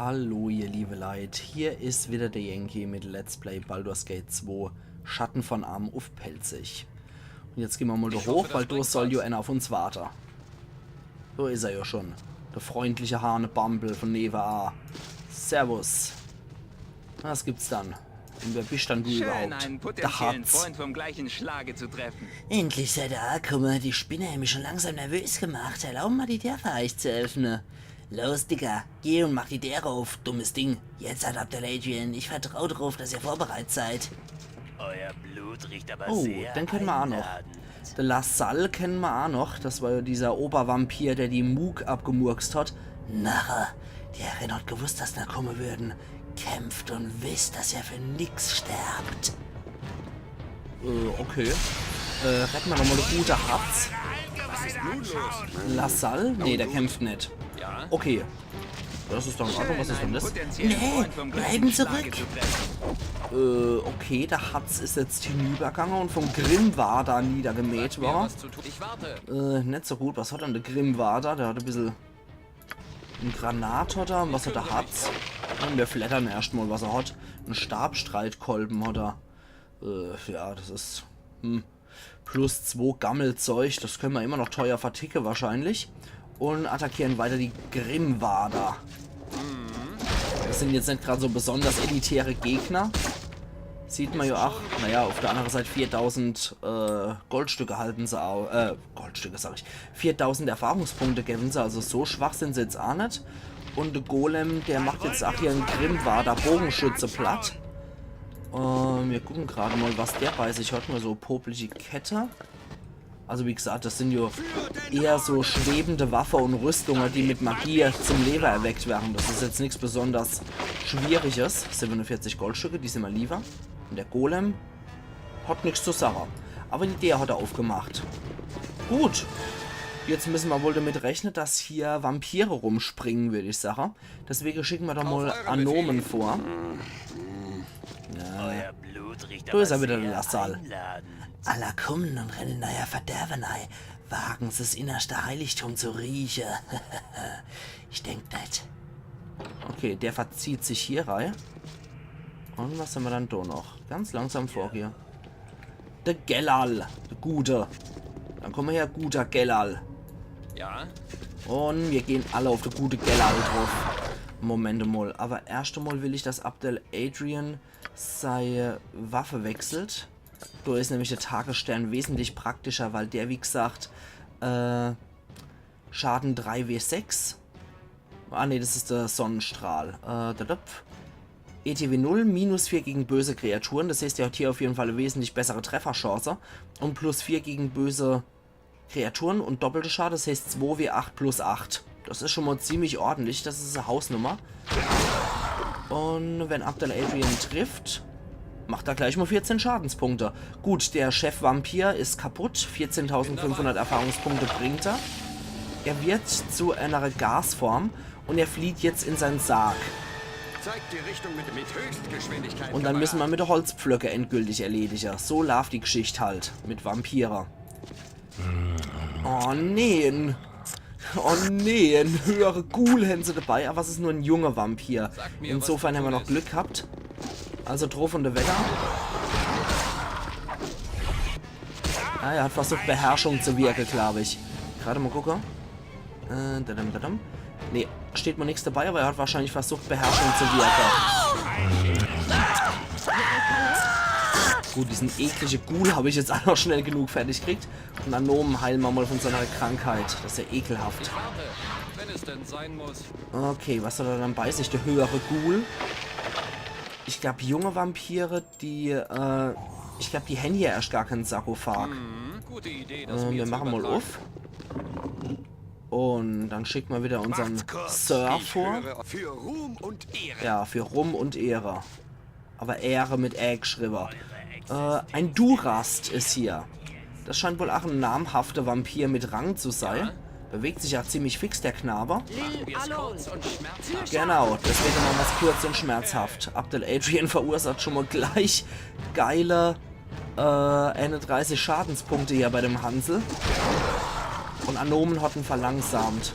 Hallo ihr liebe Leid, hier ist wieder der Yankee mit Let's Play Baldur's Gate 2 Schatten von Arm auf Pelzig. Und jetzt gehen wir mal da hoch, weil da soll ja einer auf uns warten. So ist er ja schon. Der freundliche Hane Bumble von Neva A. Servus. Was gibt's dann? Und wer bist dann du überhaupt? Einen potenziellen Freund vom gleichen Schlage zu treffen. Endlich seid ihr angekommen. Die Spinne hat mich schon langsam nervös gemacht. Erlauben mal die Tür für euch zu öffnen. Los, Digga, geh und mach die Tür auf, dummes Ding. Jetzt hat Abdel Adrian. Ich vertraue darauf, dass ihr vorbereitet seid. Euer Blut riecht aber Oh, sehr den kennen wir auch noch. einladend. Der Lassalle kennen wir auch noch. Das war ja dieser Obervampir, der die Moog abgemurkst hat. Narre, die Herren hat gewusst, dass wir kommen würden. Kämpft und wisst, dass ihr für nix sterbt. Okay. Retten wir nochmal eine gute Hatz. Was ist nun los? Lassalle? Nee, der kämpft nicht. Ja? Okay. Das ist doch in Ordnung. Was ist denn Einen das? potenziellen Nee, Freund vom gleichen bleiben Schlage zurück. zu treffen. Okay, der Hatz ist jetzt hinübergegangen und vom Grimmwarder niedergemäht Mir war. was zu tun. Ich warte. Nicht so gut. Was hat denn der Grimmwarder? Der hat ein bisschen... Ein Granat hat er. Was hat der Hatz? Und wir flattern erstmal, was er hat. Ein Stabstreitkolben hat er. Ja, das ist... Plus 2 Gammelzeug. Das können wir immer noch teuer verticken wahrscheinlich. Und attackieren weiter die Grimmwarder. Das sind jetzt nicht gerade so besonders elitäre Gegner. Sieht man ja auch. Naja, auf der anderen Seite 4000 Goldstücke halten sie auch. Goldstücke sag ich. 4000 Erfahrungspunkte geben sie. Also so schwach sind sie jetzt auch nicht. Und der Golem, der macht jetzt auch hier einen Grimmwarder Bogenschütze platt. Wir gucken gerade mal, was der bei sich hat. Nur so popelige Kette. Also wie gesagt, das sind ja eher so schwebende Waffen und Rüstungen, die mit Magie zum Leben erweckt werden. Das ist jetzt nichts besonders Schwieriges. 47 Goldstücke, die sind wir lieber. Und der Golem hat nichts zu sagen. Aber die Idee hat er aufgemacht. Gut. Jetzt müssen wir wohl damit rechnen, dass hier Vampire rumspringen, würde ich sagen. Deswegen schicken wir doch mal Anomen vor. Euer Blut riecht Da aber ist er wieder, der sehr Lassalle. einladend. Aller kommen und rennen neuer Verderben ein. Wagen sie das innerste Heiligtum zu riechen. Ich denk nicht. Okay, der verzieht sich hier rein. Und was haben wir dann da noch? Ganz langsam vorgehen. Der Gellal. Der Gute. Dann kommen wir her, guter Gellal. Ja? Und wir gehen alle auf der gute Gellal drauf. Moment mal. Aber erst einmal will ich, dass Abdel Adrian seine Waffe wechselt. Da ist nämlich der Tagesstern wesentlich praktischer, weil der, wie gesagt, Schaden 3W6. Ah ne, das ist der Sonnenstrahl. ETW 0, minus 4 gegen böse Kreaturen. Das heißt, der hat hier auf jeden Fall eine wesentlich bessere Trefferchance. Und plus 4 gegen böse Kreaturen und doppelte Schaden. Das heißt 2W8 plus 8. Das ist schon mal ziemlich ordentlich. Das ist eine Hausnummer. Und wenn Abdel Adrian trifft, macht er gleich mal 14 Schadenspunkte. Gut, der Chef-Vampir ist kaputt. 14.500 Erfahrungspunkte bringt er. Er wird zu einer Gasform und er flieht jetzt in seinen Sarg. Zeigt die Richtung mit Höchstgeschwindigkeit. Und dann müssen wir mit der Holzpflöcke endgültig erledigen. So läuft die Geschichte halt mit Vampire. Oh nee. Oh nee, ein höhere Ghoul haben sie dabei, aber es ist nur ein junger Vampir. Insofern haben wir noch Glück gehabt. Also drauf und der Wetter. Ah, er hat versucht Beherrschung zu wirken, glaube ich. Gerade mal gucken. Nee, steht mir nichts dabei, aber er hat wahrscheinlich versucht Beherrschung zu wirken. Gut, diesen eklige Ghoul habe ich jetzt auch noch schnell genug fertig gekriegt. Und Anomen heilen wir mal von seiner Krankheit. Das ist ja ekelhaft. Ich warte, wenn es denn sein muss. Okay, was hat er dann bei sich? Der höhere Ghoul. Ich glaube, junge Vampire, die, ich glaube, die haben hier erst gar keinen Sarkophag. Gute Idee, das Wir machen mal auf. Und dann schicken wir wieder unseren Sir vor. Für Ruhm und Ehre. Ja, für Ruhm und Ehre. Aber Ehre mit Ä geschrieben. Ein Durast ist hier. Das scheint wohl auch ein namhafter Vampir mit Rang zu sein. Bewegt sich ja ziemlich fix, der Knaber. Kurz und schmerzhaft. Genau, deswegen machen wir es kurz und schmerzhaft. Abdel Adrian verursacht schon mal gleich geile 31 Schadenspunkte hier bei dem Hansel. Und Anomen hat ihn verlangsamt.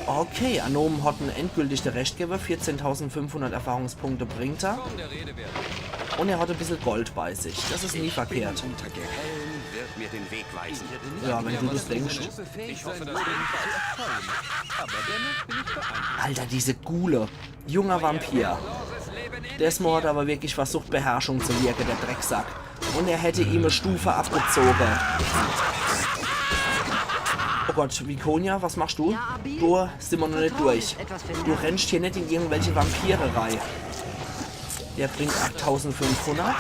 Okay, Anomen Hotten endgültig der Rechtgeber. 14.500 Erfahrungspunkte bringt er. Und er hat ein bisschen Gold bei sich. Das ist nie verkehrt. Unter Gehellen wird mir den Weg weisen. Ja, wenn du das denkst. Ich hoffe, das Alter, diese Gule. Junger Vampir. Desmo hat aber wirklich versucht, Beherrschung zu wirken, der Drecksack. Und er hätte ihm eine Stufe abgezogen. Oh Gott, Vikonia, was machst du? Du sind wir noch nicht durch. Du rennst hier nicht in irgendwelche Vampire rein. Der bringt 8500.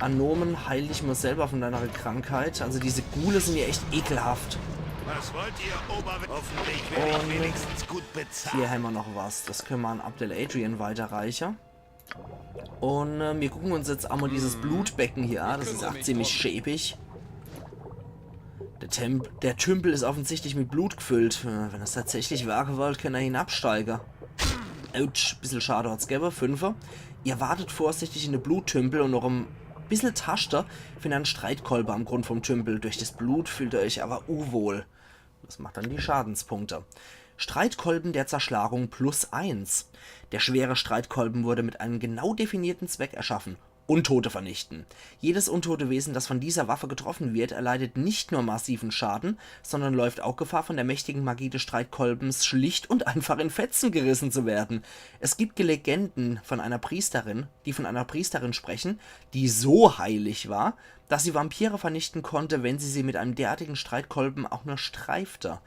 Anomen, heil dich mal selber von deiner Krankheit. Also diese Ghule sind ja echt ekelhaft. Was wollt ihr, Oberwelt? Hoffentlich werde ich wenigstens gut bezahlt. Hier haben wir noch was. Das können wir an Abdel Adrian weiterreichen. Und wir gucken uns jetzt einmal dieses Blutbecken hier an. Das ist auch ziemlich schäbig. Der Tümpel ist offensichtlich mit Blut gefüllt. Wenn das tatsächlich wahr gewollt, kann er hinabsteigen. Autsch, bisschen schade hat's gegeben. 5. Ihr wartet vorsichtig in den Bluttümpel und noch ein bisschen Taschter findet einen Streitkolber am Grund vom Tümpel. Durch das Blut fühlt ihr euch aber unwohl. Das macht dann die Schadenspunkte. Streitkolben der Zerschlagung +1. Der schwere Streitkolben wurde mit einem genau definierten Zweck erschaffen. Untote vernichten. Jedes untote Wesen, das von dieser Waffe getroffen wird, erleidet nicht nur massiven Schaden, sondern läuft auch Gefahr, von der mächtigen Magie des Streitkolbens schlicht und einfach in Fetzen gerissen zu werden. Es gibt Legenden von einer Priesterin, die von einer Priesterin sprechen, die so heilig war, dass sie Vampire vernichten konnte, wenn sie mit einem derartigen Streitkolben auch nur streifte.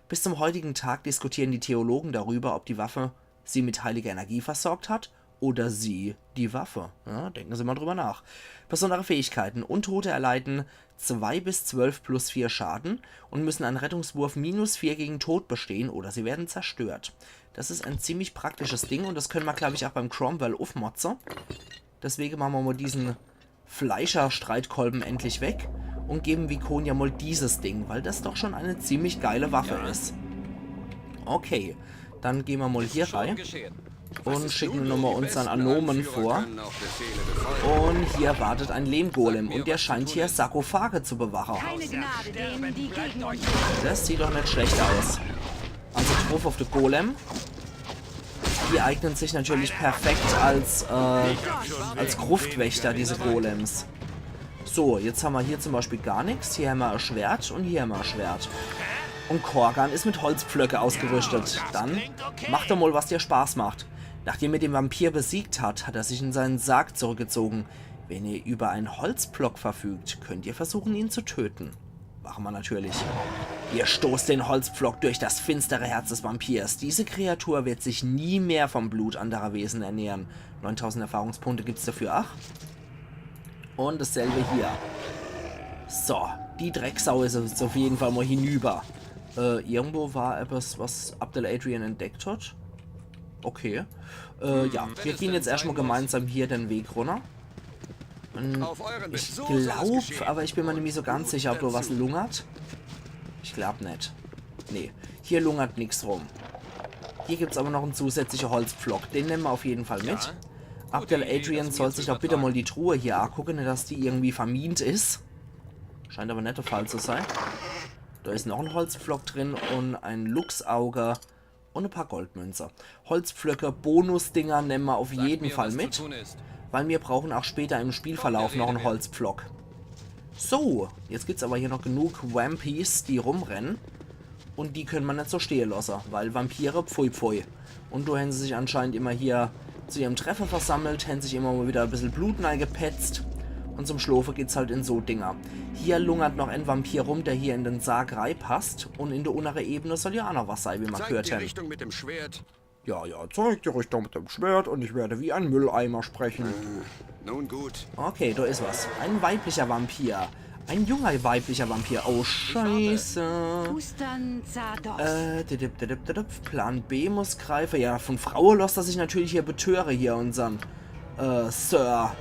Bis zum heutigen Tag diskutieren die Theologen darüber, ob die Waffe sie mit heiliger Energie versorgt hat oder sie die Waffe. Ja, denken Sie mal drüber nach. Besondere Fähigkeiten. Untote erleiden 2 bis 12 plus 4 Schaden und müssen einen Rettungswurf -4 gegen Tod bestehen oder sie werden zerstört. Das ist ein ziemlich praktisches Ding und das können wir, glaube ich, auch beim Cromwell aufmotzen. Deswegen machen wir mal diesen Fleischer-Streitkolben endlich weg und geben Vikonia mal dieses Ding, weil das doch schon eine ziemlich geile Waffe ist. Okay, dann gehen wir mal hier rein und schicken nochmal unseren Anomen vor. Und hier wartet ein Lehmgolem und der scheint hier Sarkophage zu bewachen. Das sieht doch nicht schlecht aus. Also Truff auf den Golem. Die eignen sich natürlich perfekt als Gruftwächter, diese Golems. So, jetzt haben wir hier zum Beispiel gar nichts. Hier haben wir ein Schwert und hier haben wir ein Schwert. Und Korgan ist mit Holzpflöcke ausgerüstet. Dann macht er mal, was dir Spaß macht. Nachdem er den Vampir besiegt hat, hat er sich in seinen Sarg zurückgezogen. Wenn ihr über einen Holzpflock verfügt, könnt ihr versuchen, ihn zu töten. Machen wir natürlich. Ihr stoßt den Holzpflock durch das finstere Herz des Vampirs. Diese Kreatur wird sich nie mehr vom Blut anderer Wesen ernähren. 9000 Erfahrungspunkte gibt es dafür. Ach. Und dasselbe hier. So, die Drecksau ist jetzt auf jeden Fall mal hinüber. Irgendwo war etwas, was Abdel Adrian entdeckt hat. Okay. Ja, wir gehen jetzt erstmal gemeinsam hier den Weg runter. Ich glaube, aber ich bin mir nicht so ganz sicher, ob da was lungert. Ich glaube nicht. Nee, hier lungert nichts rum. Hier gibt es aber noch einen zusätzlichen Holzpflock. Den nehmen wir auf jeden Fall mit. Abdel Adrian soll sich doch bitte mal die Truhe hier angucken, dass die irgendwie vermint ist. Scheint aber nicht der Fall zu sein. Da ist noch ein Holzpflock drin und ein Luchsauge und ein paar Goldmünzer. Holzpflöcke, Bonusdinger nehmen wir auf jeden Fall mit, weil wir brauchen auch später im Spielverlauf noch einen Holzpflock. So, jetzt gibt es aber hier noch genug Vampis, die rumrennen. Und die können wir nicht so stehen lassen, weil Vampire pfui pfui. Und da haben sie sich anscheinend immer hier zu ihrem Treffer versammelt, haben sich immer mal wieder ein bisschen Blut reingepetzt. Und zum Schlafen geht's halt in so Dinger. Hier lungert noch ein Vampir rum, der hier in den Sarg reinpasst. Und in der unteren Ebene soll ja auch noch was sein, wie man gehört hat. Richtung mit dem Schwert. Ja, zeig die Richtung mit dem Schwert und ich werde wie ein Mülleimer sprechen. Nun gut. Okay, da ist was. Ein weiblicher Vampir. Ein junger weiblicher Vampir. Oh, scheiße. Plan B muss greifen. Ja, von Frauen lässt er sich natürlich hier betöre hier unseren Sir.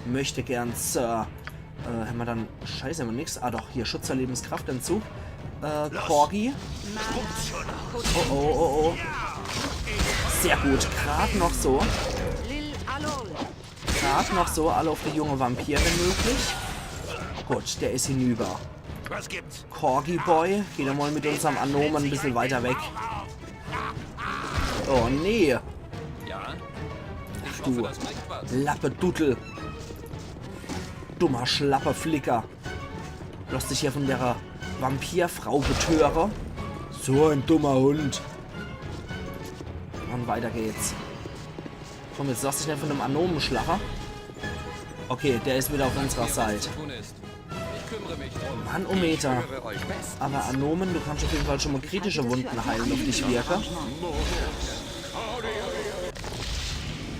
Möchte gern Sir. Haben wir dann... Scheiße, haben wir nichts. Ah doch, hier Schutz der Lebenskraftentzug. Corgi. Oh. Sehr gut. Gerade noch so. Alle auf die junge Vampir, wenn möglich. Gut, der ist hinüber. Was gibt's? Corgi Boy, geht er mal mit unserem Anomen ein bisschen weiter weg. Oh nee. Ja, Ach du Lappe-Duttel. Dummer Schlappe-Flicker. Lass dich hier von der Vampirfrau betören. So ein dummer Hund. Und weiter geht's. Komm, jetzt lass dich nicht von einem Anomen schlagen. Okay, der ist wieder auf unserer Seite. Mann, oh Meter. Aber Anomen, du kannst auf jeden Fall schon mal kritische Wunden heilen, auf dich wirke.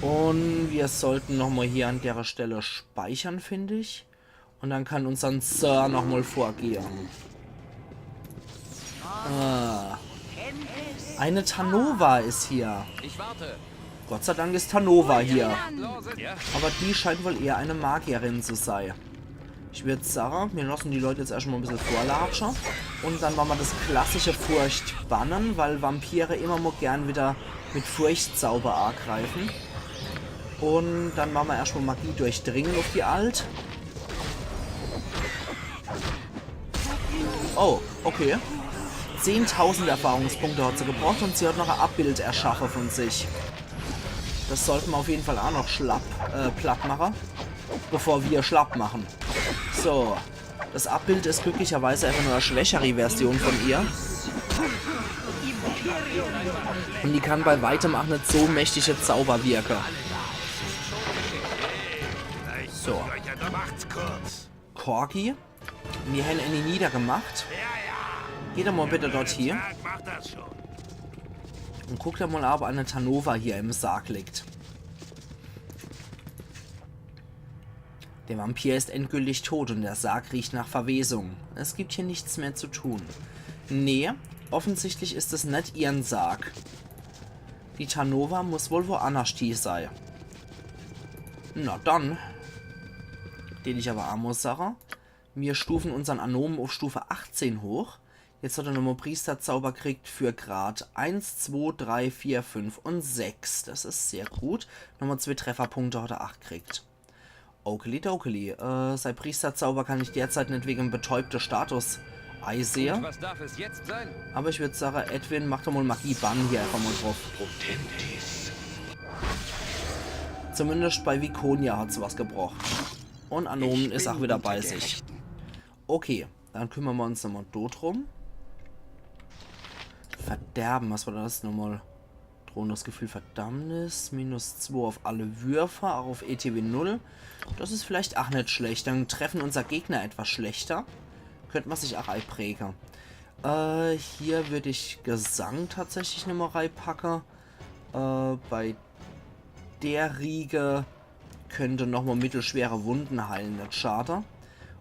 Und wir sollten nochmal hier an der Stelle speichern, finde ich. Und dann kann unser Sir nochmal vorgehen. Eine Tanova ist hier. Gott sei Dank ist Tanova hier. Aber die scheint wohl eher eine Magierin zu sein. Ich würde sagen, wir lassen die Leute jetzt erstmal ein bisschen vorlatschen. Und dann wollen wir das klassische Furcht bannen, weil Vampire immer mal gern wieder mit Furchtzauber angreifen. Und dann machen wir erstmal Magie durchdringen auf die Alt. Oh, okay. 10.000 Erfahrungspunkte hat sie gebraucht und sie hat noch ein Abbild erschaffen von sich. Das sollten wir auf jeden Fall auch noch platt machen, bevor wir schlapp machen. So, das Abbild ist glücklicherweise einfach nur eine schwächere Version von ihr. Und die kann bei weitem auch nicht so mächtige Zauber wirken. So. Corgi. Wir haben ihn niedergemacht. Geht doch mal bitte dort hier. Und guckt da mal, ob eine Tanova hier im Sarg liegt. Der Vampir ist endgültig tot und der Sarg riecht nach Verwesung. Es gibt hier nichts mehr zu tun. Nee, offensichtlich ist es nicht ihren Sarg. Die Tanova muss wohl woanders sein. Na dann. Den ich aber auch muss sagen. Wir stufen unseren Anomen auf Stufe 18 hoch. Jetzt hat er nochmal Priesterzauber gekriegt für Grad 1, 2, 3, 4, 5 und 6. Das ist sehr gut. Nochmal 2 Trefferpunkte hat er 8 gekriegt. Okidoki. Sein Priesterzauber kann ich derzeit nicht wegen betäubter Status einsehen. was darf es jetzt sein? Aber ich würde sagen, Edwin, mach doch mal Magie-Bann hier einfach mal drauf. Zumindest bei Vikonia hat es was gebraucht. Und Anomen ist auch wieder bei sich. Okay, dann kümmern wir uns nochmal dort rum. Verderben, was war das nochmal? Drohendes Gefühl Verdammnis. -2 auf alle Würfe, auch auf ETW 0. Das ist vielleicht auch nicht schlecht. Dann treffen unser Gegner etwas schlechter. Könnte man sich auch einprägen. Hier würde ich Gesang tatsächlich nochmal reinpacken. Bei der Riege könnte nochmal mittelschwere Wunden heilen. Das schade.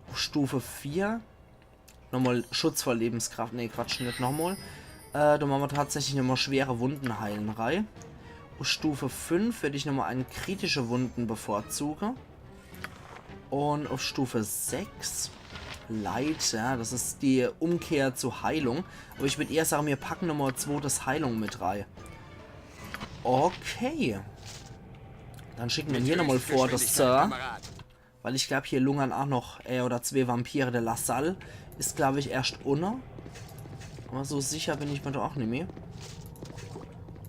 Auf Stufe 4 nochmal Schutz vor Lebenskraft. Ne, Quatsch, nicht nochmal. Da machen wir tatsächlich nochmal schwere Wunden heilen rein. Auf Stufe 5 würde ich nochmal eine kritische Wunden bevorzugen. Und auf Stufe 6 Leid, ja, das ist die Umkehr zur Heilung. Aber ich würde eher sagen, wir packen nochmal 2. Heilung mit rein. Okay. Dann schicken wir hier nochmal vor, das Sir. Weil ich glaube, hier lungern auch noch oder 2 Vampire. Der Lassalle ist, glaube ich, erst unter. Aber so sicher bin ich mir doch auch nicht mehr.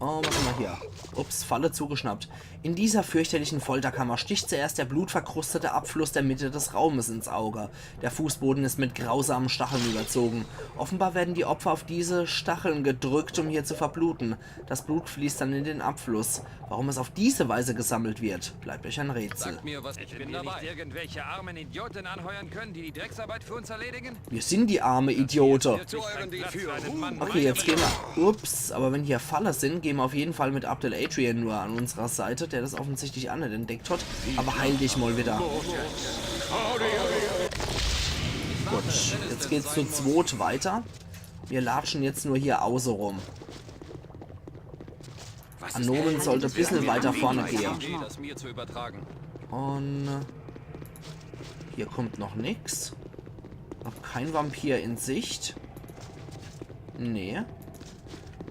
Oh, was haben wir hier? Ups, Falle zugeschnappt. In dieser fürchterlichen Folterkammer sticht zuerst der blutverkrustete Abfluss der Mitte des Raumes ins Auge. Der Fußboden ist mit grausamen Stacheln überzogen. Offenbar werden die Opfer auf diese Stacheln gedrückt, um hier zu verbluten. Das Blut fließt dann in den Abfluss. Warum es auf diese Weise gesammelt wird, bleibt euch ein Rätsel. Sagt mir, was ich bin dabei. Nicht irgendwelche armen Idioten anheuern können, die die Drecksarbeit für uns erledigen? Wir sind die arme Idiote. Zu euren die Führung. Okay, jetzt gehen wir... Ups, aber wenn hier Falle sind, gehen wir auf jeden Fall mit Abdel Adrian nur an unserer Seite, der das offensichtlich auch nicht entdeckt hat. Aber heil dich mal wieder. Gut, jetzt geht's zu 2 weiter. Wir latschen jetzt nur hier außen rum. Anomen sollte ein bisschen weiter vorne gehen. Das mir zu übertragen. Und hier kommt noch nichts. Noch kein Vampir in Sicht. Nee.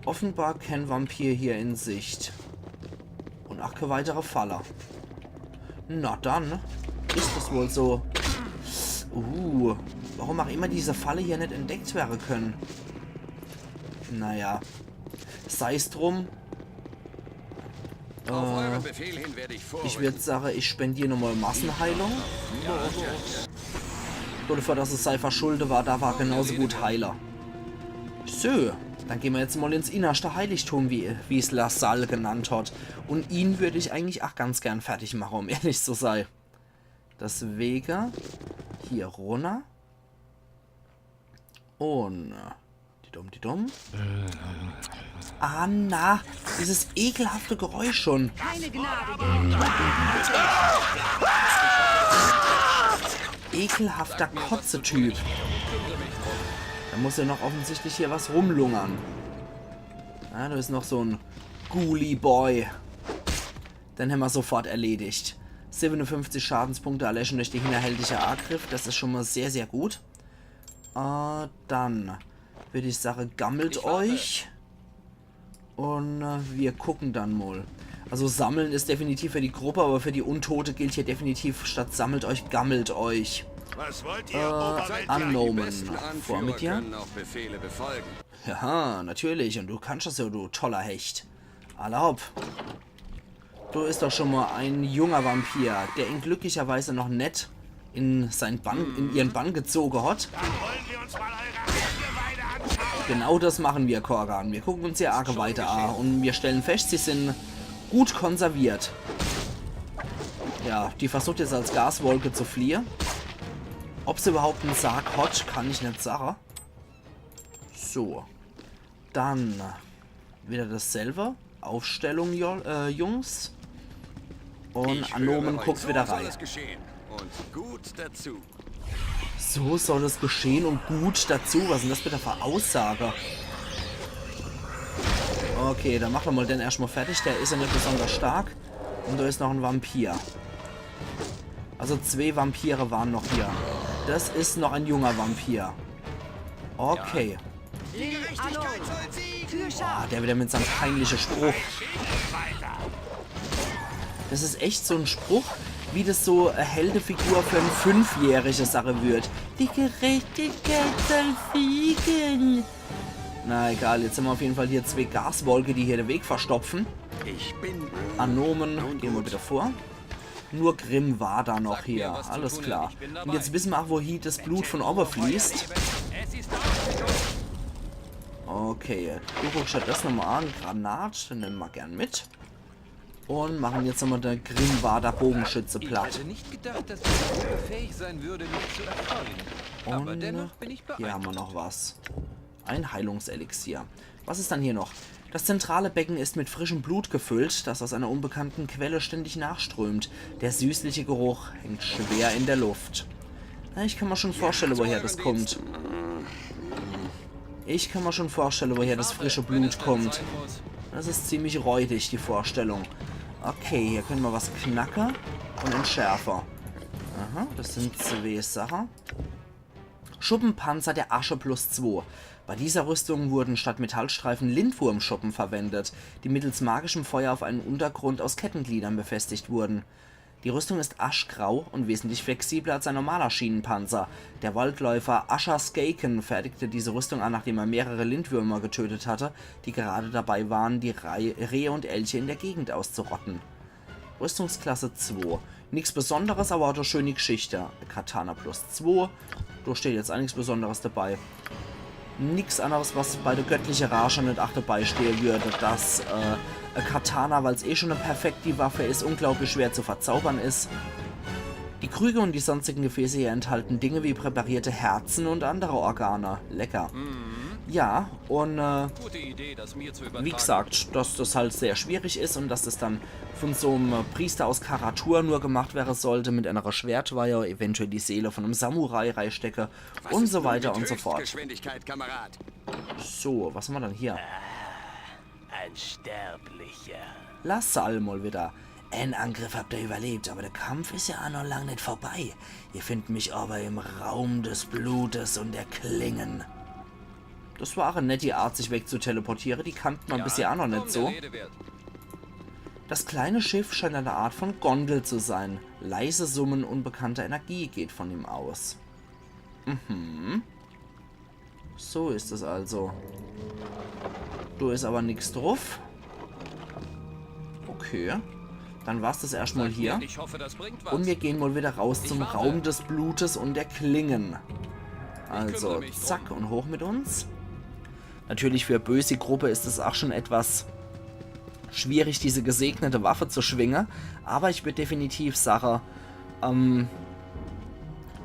Offenbar kein Vampir hier in Sicht. Und auch keine weitere Falle. Na dann ist es wohl so. Warum auch immer diese Falle hier nicht entdeckt werden können. Naja. Sei es drum. Auf euren Befehl hin werde ich Ich vorrücken. würde sagen, ich spendiere nochmal Massenheilung. Dafür, dass es sei verschuldet war, da war genauso gut Heiler. So, dann gehen wir jetzt mal ins innerste Heiligtum, wie es LaSalle genannt hat. Und ihn würde ich eigentlich auch ganz gern fertig machen, um ehrlich zu sein. Deswegen hier runter. Und die dumm. Ah, na, dieses ekelhafte Geräusch schon. Ekelhafter Kotze-Typ. Da muss ja noch offensichtlich hier was rumlungern. Ja, da ist noch so ein Ghoulie-Boy. Den haben wir sofort erledigt. 57 Schadenspunkte erlöschen durch die hinterhältige Angriff. Das ist schon mal sehr, sehr gut. Dann würde ich sagen, gammelt euch. Und wir gucken dann mal. Also sammeln ist definitiv für die Gruppe, aber für die Untote gilt hier definitiv statt sammelt euch, gammelt euch. Was wollt ihr, Oberweltler? Annomen. Besten Vor mit Anführer dir. können auch Befehle befolgen. Ja, natürlich. Und du kannst das ja, du toller Hecht. Erlaub. Du ist doch schon mal ein junger Vampir, der ihn glücklicherweise noch nicht in ihren Bann gezogen hat. Dann wollen wir uns mal eure Eingeweide anschauen. Genau das machen wir, Korgan. Wir gucken uns die Arke weiter an und wir stellen fest, sie sind gut konserviert. Ja, die versucht jetzt als Gaswolke zu fliehen. Ob sie überhaupt einen Sarg hat, kann ich nicht sagen. So. Dann wieder dasselbe. Aufstellung, Jungs. Und Anomen guckt wieder rein. Und gut dazu. So soll es geschehen und gut dazu. Was ist denn das bitte für Aussage? Okay, dann machen wir mal den erstmal fertig. Der ist ja nicht besonders stark. Und da ist noch ein Vampir. Also 2 Vampire waren noch hier. Das ist noch ein junger Vampir. Okay. Ah, der wieder mit seinem peinlichen Spruch. Das ist echt so ein Spruch, wie das so eine Heldenfigur für eine 5-jährige Sache wird. Die Gerechtigkeit soll siegen. Na egal, jetzt haben wir auf jeden Fall hier 2 Gaswolke, die hier den Weg verstopfen. Ich bin Anomen, gehen wir wieder vor. Nur Grimm war da noch hier, alles klar. Und jetzt wissen wir auch, wohin das Blut von Ober fließt. Es ist ausgegangen. Okay, du guckst dir das nochmal an. Granat, den nehmen wir gern mit. Und machen jetzt nochmal der Grimmwader Bogenschütze Ich platt. hätte nicht gedacht, dass die Gruppe fähig sein würde, mich zu erfolgen. Aber Und dennoch bin ich beeindruckt. hier haben wir noch was. Ein Heilungselixier. Was ist dann hier noch? Das zentrale Becken ist mit frischem Blut gefüllt, das aus einer unbekannten Quelle ständig nachströmt. Der süßliche Geruch hängt schwer in der Luft. Na, ich kann mir schon vorstellen, woher das kommt. Ich kann mir schon vorstellen, woher das frische Blut kommt. Das ist ziemlich räudig, die Vorstellung. Okay, hier können wir was knacken und entschärfer. Aha, das sind 2 Sachen. Schuppenpanzer der Asche +2. Bei dieser Rüstung wurden statt Metallstreifen Lindwurmschuppen verwendet, die mittels magischem Feuer auf einen Untergrund aus Kettengliedern befestigt wurden. Die Rüstung ist aschgrau und wesentlich flexibler als ein normaler Schienenpanzer. Der Waldläufer Asher Skaken fertigte diese Rüstung an, nachdem er mehrere Lindwürmer getötet hatte, die gerade dabei waren, die Rehe und Elche in der Gegend auszurotten. Rüstungsklasse 2. Nichts Besonderes, aber auch eine schöne Geschichte. Katana +2. Da steht jetzt auch nichts Besonderes dabei. Nichts anderes, was bei der göttlichen Rage nicht dabei stehen würde, dass Katana, weil es eh schon eine perfekte Waffe ist, unglaublich schwer zu verzaubern ist. Die Krüge und die sonstigen Gefäße hier enthalten Dinge wie präparierte Herzen und andere Organe. Lecker. Ja, und Gute Idee, das mir zu übertragen. wie gesagt, dass das halt sehr schwierig ist und dass das dann von so einem Priester aus Karatur nur gemacht werden sollte mit einer Schwertweihe, eventuell die Seele von einem Samurai reinstecke und so weiter und so fort. Höchstgeschwindigkeit, Kamerad. So, was haben wir dann hier? Ein Sterblicher. LaSalle mal wieder. Einen Angriff habt ihr überlebt, aber der Kampf ist ja auch noch lang nicht vorbei. Ihr findet mich aber im Raum des Blutes und der Klingen. Das war eine nette Art, sich wegzuteleportieren. Die kannten man bisher auch noch nicht so. Das kleine Schiff scheint eine Art von Gondel zu sein. Leise Summen unbekannter Energie geht von ihm aus. So ist es also. Du ist aber nichts drauf. Okay. Dann war's das erstmal hier. Ich hoffe, das bringt was. Und wir gehen mal wieder raus zum warte. Raum des Blutes und der Klingen. Also, kümmere mich zack und hoch mit uns. Natürlich für böse Gruppe ist es auch schon etwas schwierig, diese gesegnete Waffe zu schwingen. Aber ich würde definitiv sagen,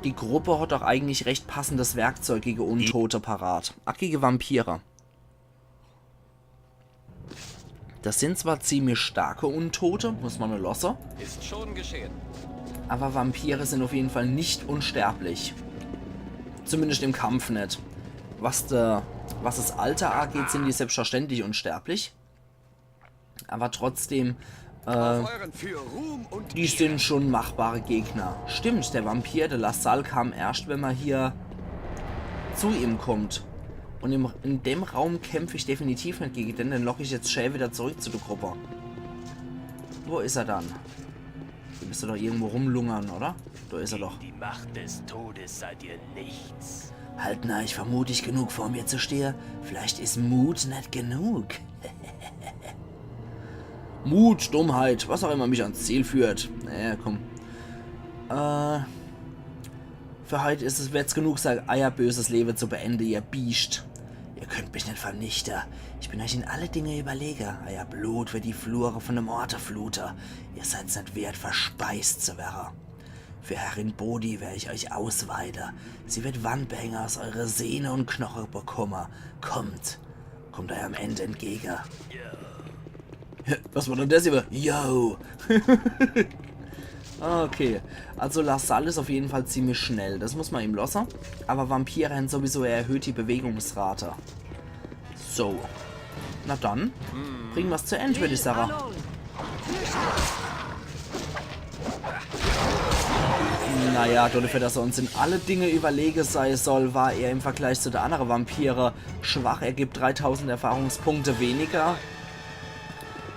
die Gruppe hat doch eigentlich recht passendes Werkzeug gegen Untote parat. Ach, gegen Vampire. Das sind zwar ziemlich starke Untote, muss man nur lassen. Ist schon geschehen. Aber Vampire sind auf jeden Fall nicht unsterblich. Zumindest im Kampf nicht. Was das Alter angeht, sind die selbstverständlich unsterblich. Aber trotzdem, Auf euren für Ruhm und die sind schon machbare Gegner. Stimmt, der Vampir, der Lassalle, kam erst, wenn man hier zu ihm kommt. Und in dem Raum kämpfe ich definitiv nicht gegen den, dann locke ich jetzt schnell wieder zurück zu der Gruppe. Wo ist er dann? Du bist doch irgendwo rumlungern, oder? Da ist er doch. Die Macht des Todes seid ihr nichts. Halt na, ich vermute ich genug vor mir zu stehen. Vielleicht ist Mut nicht genug. Mut, Dummheit, was auch immer mich ans Ziel führt. Naja, komm. Für heute ist es jetzt genug, euer böses Leben zu beenden, ihr Biest. Ihr könnt mich nicht vernichten. Ich bin euch in alle Dinge überlegen. Euer Blut wird die Flure von dem Orte fluten. Ihr seid nicht wert, verspeist zu werden. Für Herrin Bodhi werde ich euch ausweiden. Sie wird Wandbänger aus eurer Sehne und Knochen bekommen. Kommt eurem Ende entgegen. Was war denn das hier? Yo! Okay, also Lassalle ist auf jeden Fall ziemlich schnell, das muss man ihm lassen. Aber Vampire haben sowieso erhöht die Bewegungsrate. So. Na dann, bringen wir es zu Ende, würde ich sagen. Naja, dafür, dass er uns in alle Dinge überlegen sein soll, war er im Vergleich zu den anderen Vampire schwach. Er gibt 3000 Erfahrungspunkte weniger.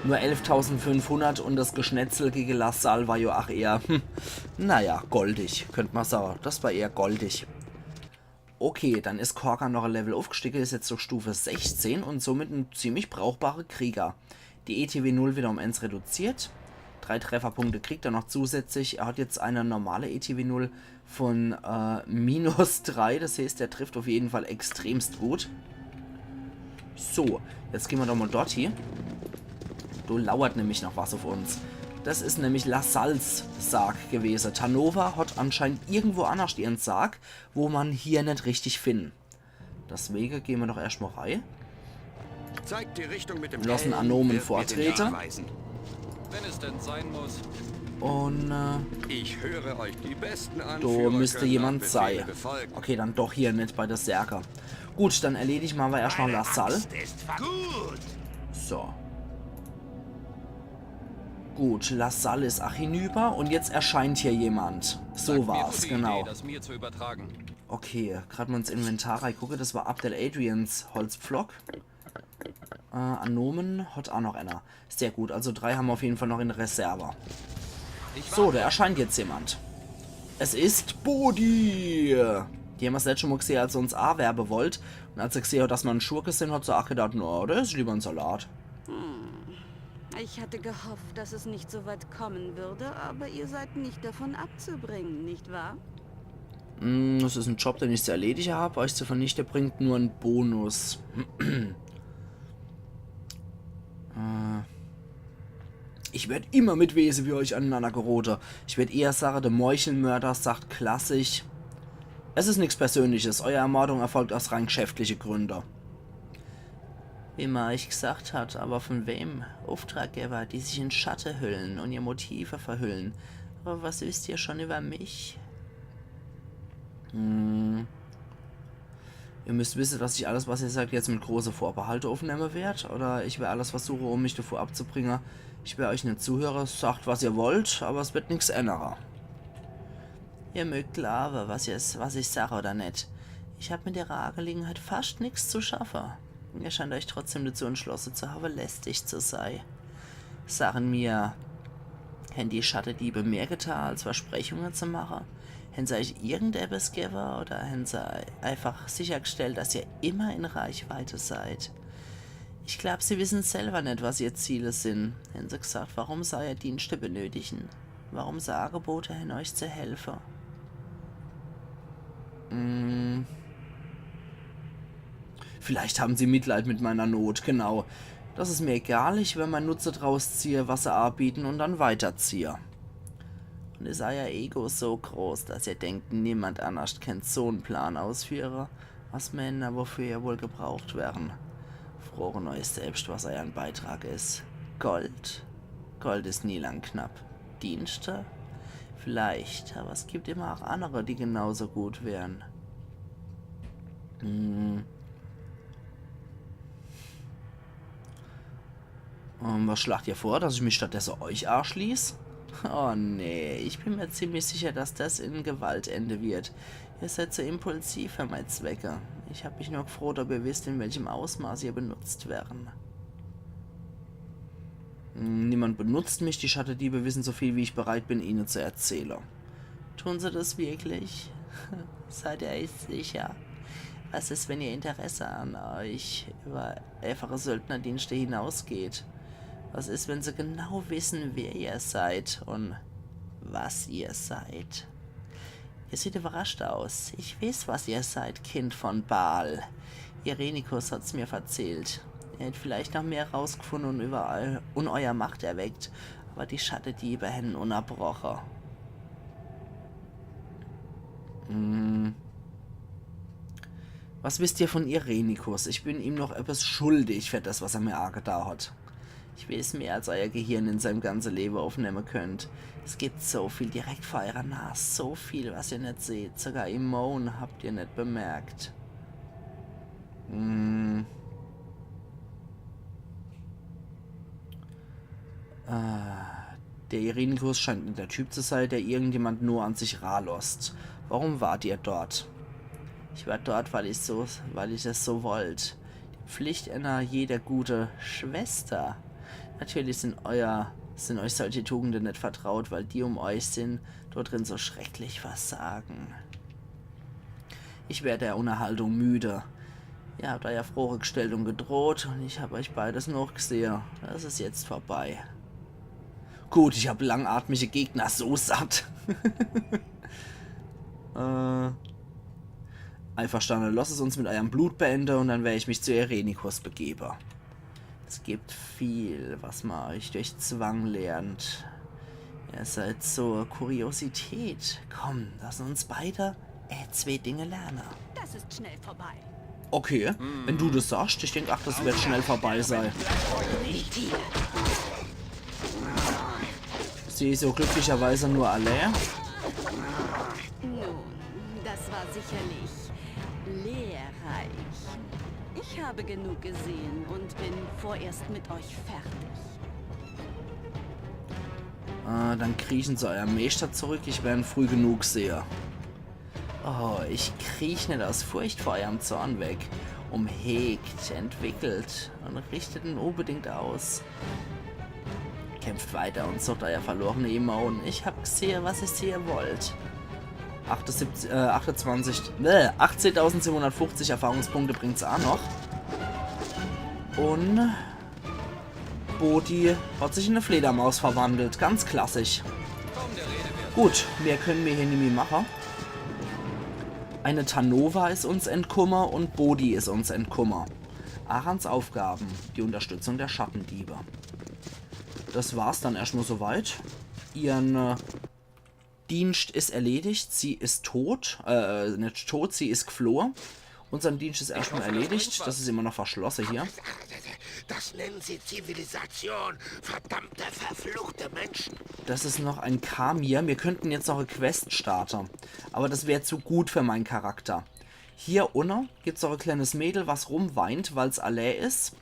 Nur 11.500 und das Geschnetzel gegen Lassalle war ja auch eher, naja, goldig, könnte man sagen. Das war eher goldig. Okay, dann ist Korka noch ein Level aufgestiegen, ist jetzt auf Stufe 16 und somit ein ziemlich brauchbarer Krieger. Die ETW 0 wieder um 1 reduziert. 3 Trefferpunkte kriegt er noch zusätzlich. Er hat jetzt eine normale ETW 0 von -3, das heißt, er trifft auf jeden Fall extremst gut. So, jetzt gehen wir doch mal dort hier. Da lauert nämlich noch was auf uns. Das ist nämlich Lassalles Sarg gewesen. Tanova hat anscheinend irgendwo anders ihren Sarg, wo man hier nicht richtig finden. Deswegen gehen wir doch erstmal rein. Zeigt die Richtung mit dem Lassen Helm, Anomen wird mir den vortreten. Weg weisen. Wenn es denn sein muss. Und Ich höre euch, die besten da Anführer müsste können jemand Befehle sein. befolgen. Okay, dann doch hier nicht bei der Särger. Gut, dann erledigt mal erst noch Lassalle. Gut. So. Gut, Lassalle ist auch hinüber und jetzt erscheint hier jemand. So Sagt mir war's, die genau. Idee, das mir zu übertragen. Okay, gerade mal ins Inventar reingucke, das war Abdel Adrians Holzpflock. Anomen hat auch noch einer. Sehr gut, also 3 haben wir auf jeden Fall noch in Reserve. So, da erscheint jetzt jemand. Es ist Bodhi! Die haben wir das letzte Mal gesehen, als er uns A-Werbe wollt. Und als er gesehen hat, dass man ein Schurke sind, hat sie auch gedacht, no, das ist lieber ein Salat. Ich hatte gehofft, dass es nicht so weit kommen würde, aber ihr seid nicht davon abzubringen, nicht wahr? Das ist ein Job, den ich zu erledigen habe. Euch zu vernichten bringt nur einen Bonus. Ich werde immer mit Wesen wie euch aneinander gerote. Ich werde eher sagen, der Meuchelmörder sagt klassisch. Es ist nichts Persönliches. Eure Ermordung erfolgt aus rein geschäftlichen Gründen. Wie man euch gesagt hat, aber von wem? Auftraggeber, die sich in Schatten hüllen und ihr Motive verhüllen. Aber was wisst ihr schon über mich? Ihr müsst wissen, dass ich alles, was ihr sagt, jetzt mit große Vorbehalte aufnehmen werde. Oder ich werde alles versuchen, um mich davor abzubringen. Ich werde euch nicht zuhören. Sagt, was ihr wollt, aber es wird nichts ändern. Ihr mögt glauben, was ich sage oder nicht. Ich habe mit ihrer Angelegenheit fast nichts zu schaffen. Ihr scheint euch trotzdem dazu entschlossen zu haben, lästig zu sein. Sagen mir, haben die Schattendiebe mehr getan, als Versprechungen zu machen? Haben sie euch irgendetwas gegeben oder haben sie einfach sichergestellt, dass ihr immer in Reichweite seid? Ich glaube, sie wissen selber nicht, was ihre Ziele sind. Haben sie gesagt, warum sie eure Dienste benötigen? Warum sie Angebote haben, euch zu helfen? Vielleicht haben sie Mitleid mit meiner Not, genau. Das ist mir egal, ich will mein Nutzer draus ziehe, was sie anbieten und dann weiterziehe. Und ist euer Ego so groß, dass ihr denkt, niemand anders kennt so einen Plan ausführen? Was Männer, wofür ihr wohl gebraucht werden? Froren euch selbst, was euer Beitrag ist. Gold? Gold ist nie lang knapp. Dienste? Vielleicht, aber es gibt immer auch andere, die genauso gut wären. Was schlagt ihr vor, dass ich mich stattdessen euch anschließe? Oh nee, ich bin mir ziemlich sicher, dass das in Gewalt enden wird. Ihr seid so impulsiv für meine Zwecke. Ich habe mich nur gefreut, ob ihr wisst, in welchem Ausmaß ihr benutzt werden. Niemand benutzt mich, die Schattendiebe wissen so viel, wie ich bereit bin, ihnen zu erzählen. Tun sie das wirklich? Seid ihr euch sicher? Was ist, wenn ihr Interesse an euch über einfache Söldnerdienste hinausgeht? Was ist, wenn sie genau wissen, wer ihr seid und was ihr seid? Ihr seht überrascht aus. Ich weiß, was ihr seid, Kind von Baal. Irenikus hat's mir erzählt. Ihr hättet vielleicht noch mehr rausgefunden und euer Macht erweckt, aber die Schattendiebe hätten unabrochen. Was wisst ihr von Irenikus? Ich bin ihm noch etwas schuldig für das, was er mir angetan hat. Ich weiß mehr, als euer Gehirn in seinem ganzen Leben aufnehmen könnt. Es gibt so viel direkt vor eurer Nase, so viel, was ihr nicht seht. Sogar Imon habt ihr nicht bemerkt. Der Irenikus scheint nicht der Typ zu sein, der irgendjemand nur an sich ranlässt. Warum wart ihr dort? Ich war dort, weil ich es so wollte. Die Pflicht einer jeder gute Schwester. Natürlich sind euch solche Tugenden nicht vertraut, weil die um euch sind, dort drin so schrecklich versagen. Ich werde der Unterhaltung müde. Ihr habt euer Frohe gestellt und gedroht und ich habe euch beides noch gesehen. Das ist jetzt vorbei. Gut, ich habe langatmige Gegner so satt. Einverstanden, lasst es uns mit eurem Blut beenden und dann werde ich mich zu Irenikus begeben. Es gibt viel, was man euch durch Zwang lernt. Ihr seid so Kuriosität. Komm, lass uns beide zwei Dinge lernen. Das ist schnell vorbei. Okay, wenn du das sagst, ich denke, ach, das wird schnell vorbei sein. Nicht hier. Sie ist so glücklicherweise nur allein. Nun, das war sicherlich lehrreich. Ich habe genug gesehen und bin vorerst mit euch fertig. Dann kriechen zu eurem Meister zurück, ich werde ihn früh genug sehen. Oh, ich kriech nicht aus Furcht vor eurem Zorn weg. Umhegt, entwickelt und richtet ihn unbedingt aus. Kämpft weiter und sucht euer verlorene Imon. Ich hab gesehen, was ihr sehen wollt. 18.750 Erfahrungspunkte bringt es auch noch. Und Bodhi hat sich in eine Fledermaus verwandelt. Ganz klassisch. Gut, mehr können wir hier nicht mehr machen. Eine Tanova ist uns entkommen und Bodhi ist uns entkommen. Arans Aufgaben, die Unterstützung der Schattendiebe. Das war's dann erstmal soweit. Ihren Dienst ist erledigt, sie ist tot. Nicht tot, sie ist geflohen. Unser Dienst ist erstmal erledigt. Das ist immer noch verschlossen hier. Das nennen sie Zivilisation. Verdammte, verfluchte Menschen. Das ist noch ein Kamir. Wir könnten jetzt noch eine Quest starten. Aber das wäre zu gut für meinen Charakter. Hier unten gibt es noch ein kleines Mädel, was rumweint, weil es allein ist.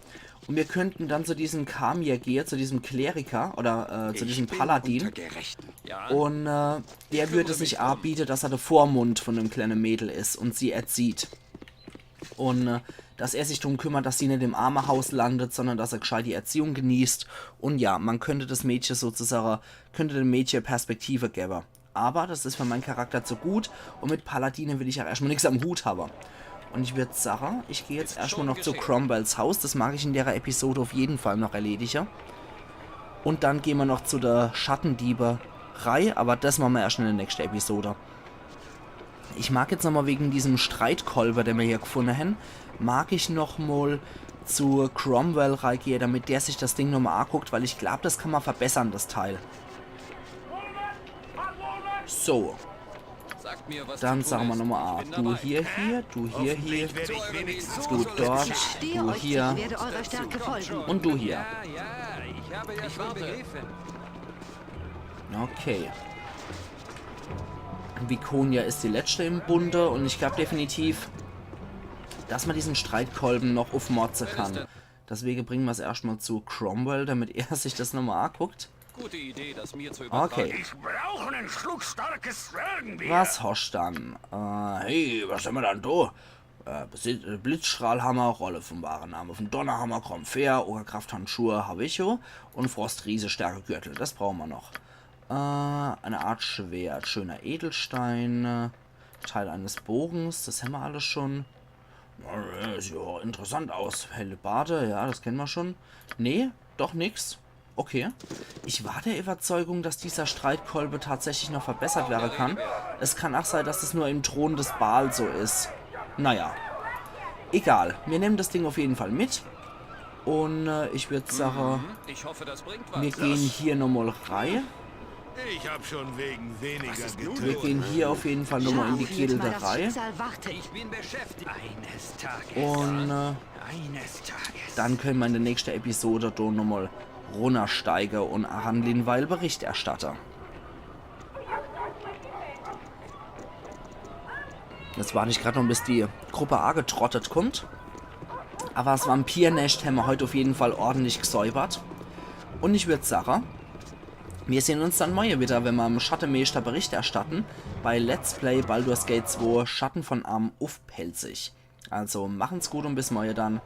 Und wir könnten dann zu diesem Kamir gehen, zu diesem Kleriker oder zu diesem Paladin. Und der würde sich anbieten, dass er der Vormund von dem kleinen Mädel ist und sie erzieht. Und dass er sich darum kümmert, dass sie nicht im Armenhaus landet, sondern dass er gescheit die Erziehung genießt. Und ja, man könnte das Mädchen sozusagen, könnte dem Mädchen Perspektive geben. Aber das ist für meinen Charakter zu gut und mit Paladinen will ich ja erstmal nichts am Hut haben. Und ich würde sagen, ich gehe jetzt erstmal noch zu Cromwells Haus. Das mag ich in der Episode auf jeden Fall noch erledigen. Und dann gehen wir noch zu der Schattendieberei, aber das machen wir erst in der nächsten Episode. Ich mag jetzt nochmal wegen diesem Streitkolber, den wir hier gefunden haben, mag ich nochmal zu Cromwell reingehen, damit der sich das Ding nochmal anguckt, weil ich glaube, das kann man verbessern, das Teil. So, Sagt mir, was dann zu tun sagen wir ist. nochmal, Ich bin du dabei. hier, du hier, Hoffentlich werde ich wenigstens du dort, Stehe du euch zu, hier ich werde eurer Stärke folgen. und du hier. Ja, ich habe ja schon begriffen. Okay. Viconia ist die letzte im Bunde und ich glaube definitiv, dass man diesen Streitkolben noch aufmotzen kann. Deswegen bringen wir es erstmal zu Cromwell, damit er sich das nochmal anguckt. Gute Idee, das mir zu übertragen. Okay. Ich brauche einen Schluck starkes Zwergenbier. Was hast dann? Hey, was haben wir dann da? Blitzstrahlhammer, Rolle vom wahren Namen vom Donnerhammer, Kromfair, Ogerkrafthandschuhe, Havicho und Frostriese, Stärkegürtel. Das brauchen wir noch. Eine Art Schwert, schöner Edelstein, Teil eines Bogens, das haben wir alles schon. Ja, sieht ja interessant aus. Helle Bade, ja, das kennen wir schon. Nee, doch nix. Okay. Ich war der Überzeugung, dass dieser Streitkolbe tatsächlich noch verbessert werden kann. Es kann auch sein, dass es nur im Thron des Baal so ist. Naja. Egal. Wir nehmen das Ding auf jeden Fall mit. Und ich würde sagen, Ich hoffe, das bringt was. wir gehen hier nochmal rein. Ich habe schon wegen weniger Wir getötet. gehen hier auf jeden Fall nochmal in die Mit meiner Gilderei. Schicksal wartet. Ich bin beschäftigt. Eines Tages. Und Eines Tages. dann können wir in der nächsten Episode da nochmal runtersteigen und Aranlinweil Bericht erstatten. Jetzt warte ich gerade noch, bis die Gruppe A getrottet kommt. Aber das Vampirnest haben wir heute auf jeden Fall ordentlich gesäubert. Und ich würde sagen, wir sehen uns dann morgen wieder, wenn wir im Schattenmeister Bericht erstatten, bei Let's Play Baldur's Gate 2 Schatten von Arm auf Pelzig. Also machen's gut und bis morgen dann.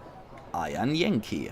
Euer Yankee.